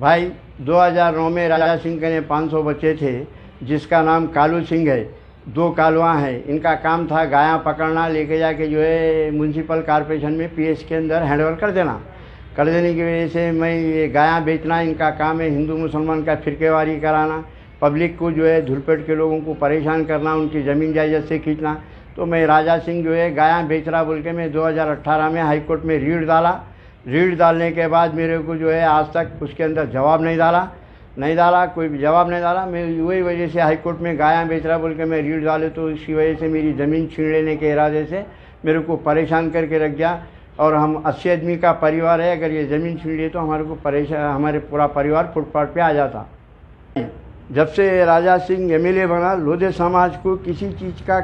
भाई 2009 में राजा सिंह के 500 बच्चे थे, जिसका नाम कालू सिंह है। 2 कालुआ हैं। इनका काम था गायां पकड़ना, लेके जाके जो है म्यूनसिपल कॉर्पोरेशन में पीएच के अंदर हैंडओवर कर देने की वजह से मैं ये गायां बेचना इनका काम है। हिंदू मुसलमान का फिरकेवारी कराना, पब्लिक को जो है धुलपेट के लोगों को परेशान करना, उनकी ज़मीन जायदाद से खींचना। तो मैं राजा सिंह जो है गायां बेच रहा बोल के मैं 2018 में हाई कोर्ट में रीट डाला। रीट डालने के बाद मेरे को जो है आज तक उसके अंदर जवाब नहीं डाला, कोई भी जवाब नहीं डाला। मैं वही वजह से हाई कोर्ट में गायां बेच रहा बोल के मैं रीट डाले, तो इसी वजह से मेरी ज़मीन छीन लेने के इरादे से मेरे को परेशान करके रख गया। और हम 80 आदमी का परिवार है, अगर ये ज़मीन छीन लिए तो हमारे पूरा परिवार फुटपाथ पे आ जाता। जब से राजा सिंह एमएलए बना, लोधे समाज को किसी चीज़ का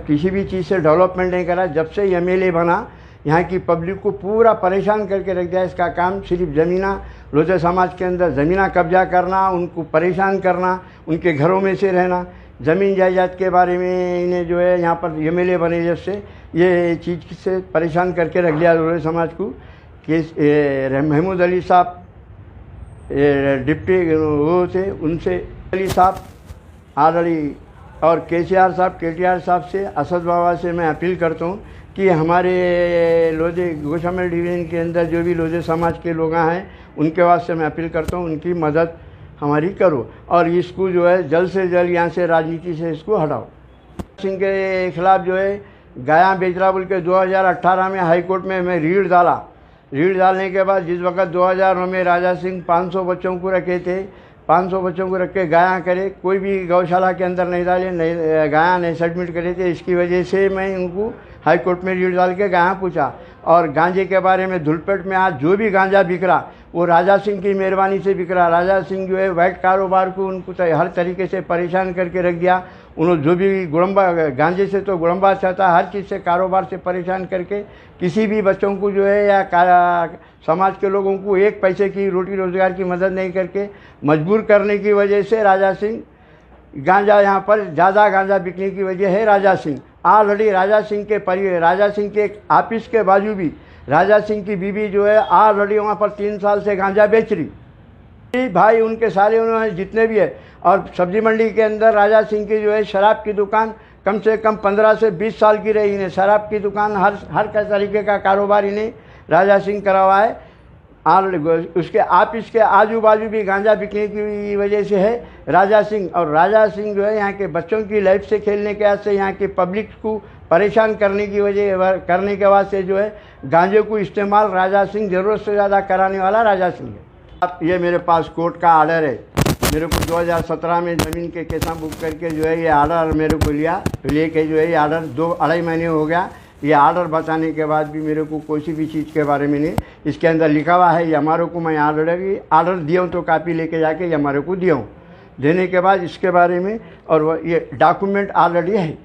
किसी भी चीज़ से डेवलपमेंट नहीं करा। जब से एमएलए बना, यहाँ की पब्लिक को पूरा परेशान करके रख दिया। इसका काम सिर्फ ज़मीना, लोधे समाज के अंदर ज़मीना कब्जा करना, उनको परेशान करना, उनके घरों में से रहना, ज़मीन जायदाद के बारे में इन्हें जो है यहाँ पर एमएलए बने जब से ये चीज़ से परेशान करके रख लिया लोधे समाज को। कि महमूद अली साहब डिप्टी वो थे, उनसे अली साहब ऑलरेडी और केटीआर साहब से, असद बाबा से मैं अपील करता हूँ कि हमारे लोधे गोशामल डिवीज़न के अंदर जो भी लोधे समाज के लोग हैं उनके वास्ते मैं अपील करता हूँ, उनकी मदद हमारी करो और इसको जो है जल्द से जल्द यहाँ से राजनीति से इसको हटाओ। सिंह के खिलाफ जो है गायां बेच रहा बोल के 2018 में हाई कोर्ट में मैं रीट डाला। रीट डालने के बाद जिस वक्त 2009 में राजा सिंह 500 बच्चों को रखे थे, 500 बच्चों को रख के गायां करे, कोई भी गौशाला के अंदर नहीं डाले, नहीं गायां नहीं सबमिट करे थे। इसकी वजह से मैं उनको हाई कोर्ट में रीट डाल के गायां पूछा। और गांजे के बारे में धुलपेट में आज जो भी गांजा बिक रहा वो राजा सिंह की मेहरबानी से बिक रहा। राजा सिंह जो है वाइट कारोबार को उनको हर तरीके से परेशान करके रख दिया। उन्होंने जो भी गुड़म्बा, गांजे से तो गुड़म्बा चाहता, हर चीज़ से कारोबार से परेशान करके किसी भी बच्चों को जो है या समाज के लोगों को एक पैसे की रोटी रोज़गार की मदद नहीं करके मजबूर करने की वजह से राजा सिंह गांजा यहाँ पर ज़्यादा गांजा बिकने की वजह है। राजा सिंह ऑलरेडी राजा सिंह के ऑफिस के बाजू भी राजा सिंह की बीवी जो है ऑलरेडी वहाँ पर 3 साल से गांजा बेच रही। भाई उनके साले उन्होंने जितने भी है, और सब्जी मंडी के अंदर राजा सिंह की जो है शराब की दुकान कम से कम 15 से 20 साल की रही। इन्हें शराब की दुकान हर तरीके का कारोबार इन्हें राजा सिंह करा हुआ है। उसके ऑफिस के आजू बाजू भी गांजा बिकने की वजह से है राजा सिंह। और राजा सिंह जो है यहाँ के बच्चों की लाइफ से खेलने के वास्ते, यहाँ के पब्लिक को परेशान करने के वास्ते जो है गांजे को इस्तेमाल राजा सिंह ज़रूरत से ज़्यादा कराने वाला राजा सिंह है। अब ये मेरे पास कोर्ट का आर्डर है। मेरे को 2017 में ज़मीन के केसा बुक करके जो है ये आर्डर मेरे को लेके जो है ये आर्डर 2-2.5 महीने हो गया। ये आर्डर बताने के बाद भी मेरे को कोई भी चीज़ के बारे में नहीं, इसके अंदर लिखा हुआ है ये हमारे को, मैं आर्डर दिया हूँ तो कापी लेके जाके ये हमारे को दिया हूँ। देने के बाद इसके बारे में और ये डॉक्यूमेंट ऑलरेडी है।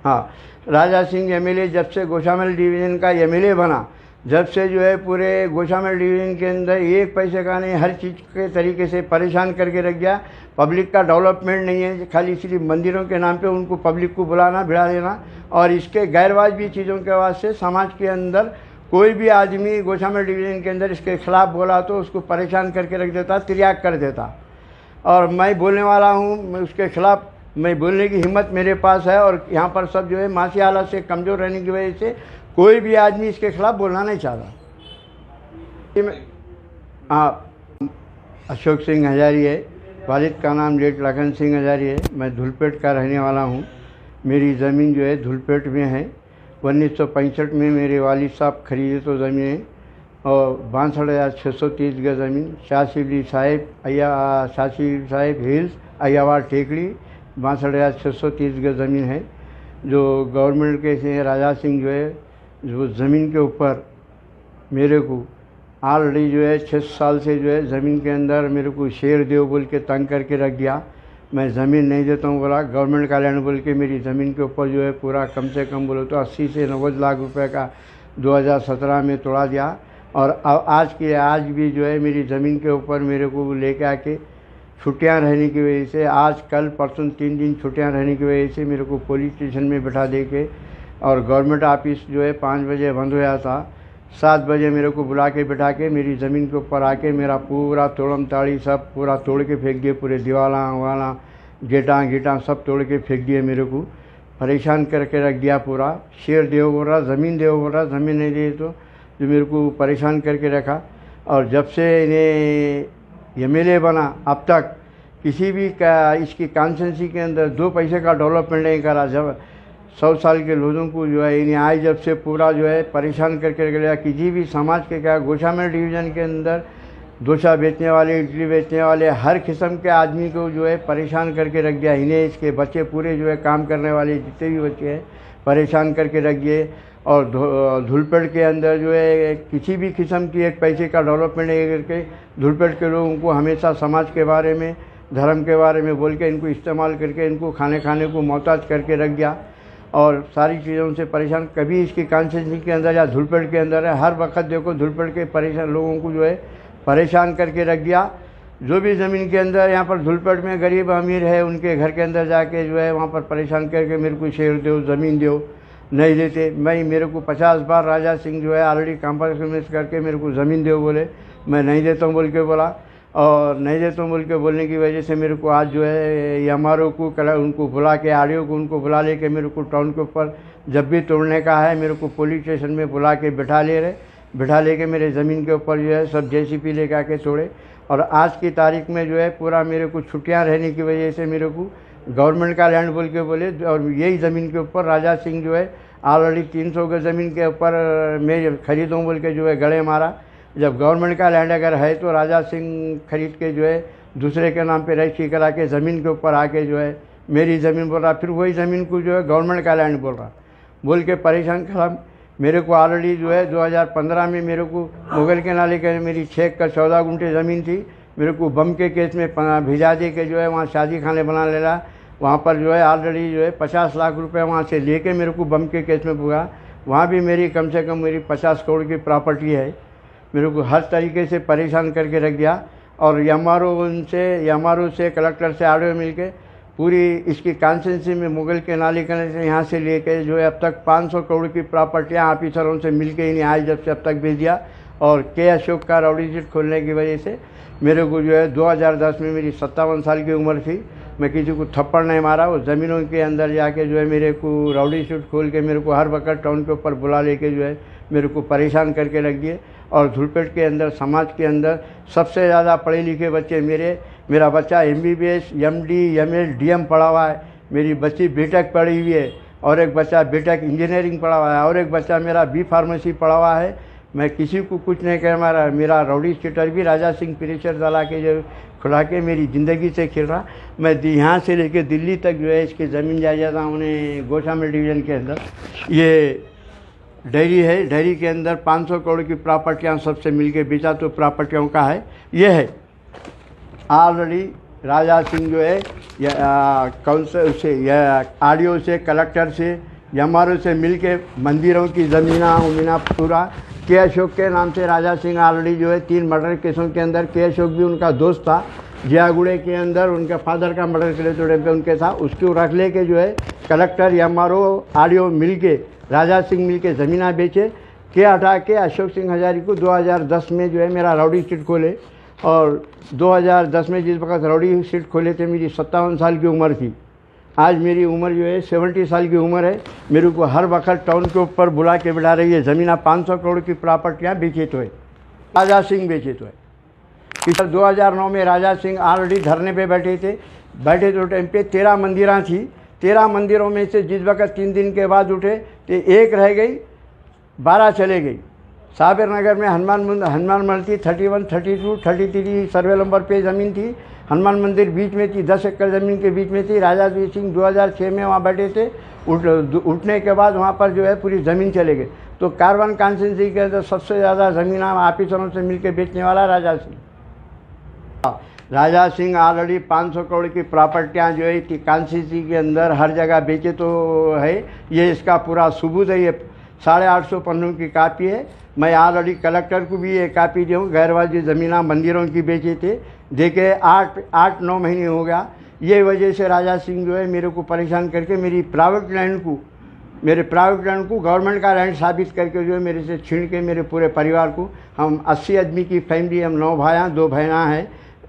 हाँ, राजा सिंह एमएलए जब से गोशामल डिवीज़न का एमएलए बना, जब से जो है पूरे गोशामल डिवीज़न के अंदर एक पैसे का नहीं, हर चीज़ के तरीके से परेशान करके रख गया। पब्लिक का डेवलपमेंट नहीं है, खाली सिर्फ मंदिरों के नाम पे उनको पब्लिक को बुलाना, भिड़ा देना। और इसके गैरवाजबी चीज़ों के वास्ते समाज के अंदर कोई भी आदमी गोशामल डिवीज़न के अंदर इसके खिलाफ बोला तो उसको परेशान करके रख देता, तिर्याग कर देता। और मैं बोलने वाला हूँ, मैं उसके खिलाफ मैं बोलने की हिम्मत मेरे पास है। और यहाँ पर सब जो है मासी हालत से कमज़ोर रहने की वजह से कोई भी आदमी इसके खिलाफ बोलना नहीं चाहता। हाँ, अशोक सिंह हजारी है, वालिद का नाम लेट लखन सिंह हजारी है। मैं धुलपेट का रहने वाला हूँ। मेरी ज़मीन जो है धुलपेट में है। 1965 में मेरे वालिद साहब खरीदे तो ज़मीन है और 62,630 गज ज़मीन। शाह शिबली साहिब हिल्स अय्यावार टेकड़ी 62,630 गज ज़मीन है, जो गवर्नमेंट के से राजा सिंह जो है जो ज़मीन के ऊपर मेरे को ऑलरेडी जो है 6 साल से जो है ज़मीन के अंदर मेरे को शेयर दो बोल के तंग करके रख दिया। मैं ज़मीन नहीं देता हूँ बोला, गवर्नमेंट का लैंड बोल के मेरी ज़मीन के ऊपर जो है पूरा कम से कम बोलो तो 80 से 90 लाख रुपए का 2017 में तोड़ा दिया। और आज भी जो है मेरी ज़मीन के ऊपर मेरे को लेके आके छुट्टियां रहने की वजह से, आज कल परसों 3 दिन छुट्टियां रहने की वजह से मेरे को पुलिस स्टेशन में बैठा दे के, और गवर्नमेंट ऑफिस जो है 5 बजे बंद हो गया था। 7 बजे मेरे को बुला के बिठा के मेरी ज़मीन के ऊपर आके मेरा पूरा तोड़म ताड़ी सब पूरा तोड़ के फेंक दिए, पूरे दीवाला वाला गेटा सब तोड़ के फेंक दिए, मेरे को परेशान करके रख दिया पूरा। शेर देव बोल रहा, ज़मीन देव बोल रहा, ज़मीन नहीं दे तो जो मेरे को परेशान करके रखा। और जब से इन्हें MLA बना अब तक किसी भी का इसकी कॉन्स्टिट्यूंसी के अंदर 2 पैसे का डेवलपमेंट नहीं करा। जब 100 साल के लोगों को जो है इन्हें आए जब से पूरा जो है परेशान करके रख लिया। किसी भी समाज के क्या गोशामेल डिवीज़न के अंदर डोसा बेचने वाले, इडली बेचने वाले, हर किस्म के आदमी को जो है परेशान करके रख दिया। इन्हें इसके बच्चे पूरे जो है काम करने वाले जितने भी बच्चे हैं परेशान करके रख दिए। और धुलपेड़ के अंदर जो है किसी भी किस्म की 1 पैसे का डेवलपमेंट नहीं करके धुलपेड़ के लोगों को हमेशा समाज के बारे में, धर्म के बारे में बोल के इनको इस्तेमाल करके इनको खाने को मोहताज करके रख दिया और सारी चीज़ों से परेशान। कभी इसकी कॉन्स्टिट्यूंसी के अंदर या धुलपेड़ के अंदर है, हर वक्त देखो धुलपेड़ के परेशान लोगों को जो है परेशान करके रख दिया। जो भी ज़मीन के अंदर यहाँ पर धुलपेड़ में गरीब अमीर है उनके घर के अंदर जाके जो है वहाँ पर परेशान करके मेरे को शेर दो, ज़मीन दो, नहीं देते। मैं मेरे को 50 बार राजा सिंह जो है ऑलरेडी कॉम्प्रोमाइज़ करके मेरे को ज़मीन दो बोले, मैं नहीं देता हूँ बोल के बोला। और नहीं देता हूँ बोल के बोलने की वजह से मेरे को आज जो है एमआरओ को उनको बुला के, आरडीओ को उनको बुला ले के मेरे को टाउन के ऊपर जब भी तोड़ने का है मेरे को पुलिस स्टेशन में बुला के बिठा ले के मेरे ज़मीन के ऊपर जो है सब JCP लेकर आके तोड़े। और आज की तारीख में जो है पूरा मेरे को छुट्टियां रहने की वजह से मेरे को गवर्नमेंट का लैंड बोल के बोले। और यही ज़मीन के ऊपर राजा सिंह जो है ऑलरेडी 300 गज ज़मीन के ऊपर मैं खरीदूँ बोल के जो है गड़े मारा। जब गवर्नमेंट का लैंड अगर है तो राजा सिंह खरीद के जो है दूसरे के नाम पे रजिस्ट्री करा के ज़मीन के ऊपर आके जो है मेरी ज़मीन बोल रहा, फिर वही ज़मीन को जो है गवर्नमेंट का लैंड बोल के परेशान खराब। मेरे को ऑलरेडी जो है 2015 में मेरे को मुगल के नाले के मेरी 6 एकड़ 14 गुंठे ज़मीन थी। मेरे को बम के केस में भिजा दे के जो है वहाँ शादी खाने बना लेना। वहाँ पर जो है ऑलरेडी जो है 50 लाख रुपए वहाँ से लेके मेरे को बम के केस में पुगा। वहाँ भी मेरी कम से कम मेरी 50 करोड़ की प्रॉपर्टी है। मेरे को हर तरीके से परेशान करके रख दिया। और एमआरओ से कलेक्टर से आरडीओ मिल के पूरी इसकी कॉन्स्टिट्यूंसी में मुगल के नाले के से यहाँ से लेके जो है अब तक 500 करोड़ की प्रॉपर्टियाँ ऑफिसरों से मिल के इन्हें आज जब से अब तक भेज दिया। और के अशोक का राउडी शीट खोलने की वजह से मेरे को जो है 2010 में मेरी 57 साल की उम्र थी, मैं किसी को थप्पड़ नहीं मारा। वो ज़मीनों के अंदर जाके जो है मेरे को राउडी शीट खोल के मेरे को हर वक्त टाउन के ऊपर बुला लेके जो है मेरे को परेशान करके रख दिए। और धुलपेट के अंदर समाज के अंदर सबसे ज़्यादा पढ़े लिखे बच्चे मेरा बच्चा MBBS MD ML DM पढ़ा हुआ है, मेरी बच्ची BTech पढ़ी हुई है, और एक बच्चा BTech इंजीनियरिंग पढ़ा हुआ है, और एक बच्चा मेरा B फार्मेसी पढ़ा हुआ है। मैं किसी को कुछ नहीं कह मारा। मेरा राउडी स्टेटर भी राजा सिंह प्रेशर डाला के जो खुला के मेरी ज़िंदगी से खेल रहा। मैं यहाँ से लेके दिल्ली तक जो है इसकी ज़मीन जायदाद उन्हें गोशामेल डिवीज़न के अंदर ये डेयरी है, डेयरी के अंदर 500 करोड़ की प्रॉपर्टियाँ सबसे मिलके बेचा तो प्रॉपर्टियों का है। ये है ऑलरेडी राजा सिंह जो है काउंसिल से या आरडीओ से, कलेक्टर से, एमआरओ से मिलके मंदिरों की ज़मीना पूरा के अशोक के नाम से राजा सिंह ऑलरेडी जो है 3 मर्डर केसों के अंदर, के अशोक भी उनका दोस्त था, जियागुड़े के अंदर उनके फादर का मर्डर के लिए पे उनके था, उसको रख ले के जो है कलेक्टर एमआरओ आरडीओ मिल के राजा सिंह मिल के ज़मीना बेचे। के हटा के अशोक सिंह हजारी को 2010 में जो है मेरा राउडी शीट खोले। और 2010 में जिस वक्त राउडी शीट खोले थे मेरी 57 साल की उम्र थी। आज मेरी उम्र जो है 70 साल की उम्र है। मेरे को हर वक्त टाउन के ऊपर बुला के बिठा रही है। ज़मीना 500 करोड़ की प्रॉपर्टियाँ बेचे तो है, राजा सिंह बेचे तो है। कि 2009 में राजा सिंह ऑलरेडी धरने पे बैठे तो टाइम पे 13 मंदिरां थी। 13 मंदिरों में से जिस वक्त 3 दिन के बाद उठे तो 1 रह गई, 12 चले गई। साबिर नगर में हनुमान मंदिर 31, 32, 33 सर्वे नंबर पे ज़मीन थी। हनुमान मंदिर बीच में थी, 10 एकड़ ज़मीन के बीच में थी। राजा सिंह 2006 में वहाँ बैठे थे। उठने के बाद वहाँ पर जो है पूरी ज़मीन चले गए। तो कारवान कॉन्स्टिट्यूंसी के अंदर सबसे ज़्यादा ज़मीन ऑफिसरों से मिलकर बेचने वाला राजा सिंह ऑलरेडी 500 करोड़ की प्रॉपर्टियाँ जो है कॉन्स्टिट्यूंसी के अंदर हर जगह बेचे तो है। ये इसका पूरा सबूत है। ये 850 पन्नों की कापी है। मैं ऑलरेडी कलेक्टर को भी ये कापी दूँ। गैरवाजी ज़मीना मंदिरों की बेचे थे, देखे 8-9 महीने हो गया। ये वजह से राजा सिंह जो है मेरे को परेशान करके मेरी प्राइवेट लैंड को मेरे प्राइवेट लैंड को गवर्नमेंट का लैंड साबित करके जो है मेरे से छीन के मेरे पूरे परिवार को, हम 80 आदमी की फैमिली, हम 9 भाई 2 बहना हैं,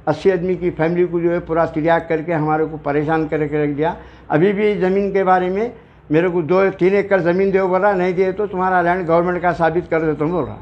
80 आदमी की फैमिली को जो है पूरा तिरयाग करके हमारे को परेशान करके रख दिया। अभी भी ज़मीन के बारे में मेरे को 2-3 एकड़ ज़मीन दो बोला, नहीं दिए तो तुम्हारा लैंड गवर्नमेंट का साबित कर देता हूँ बोल रहा।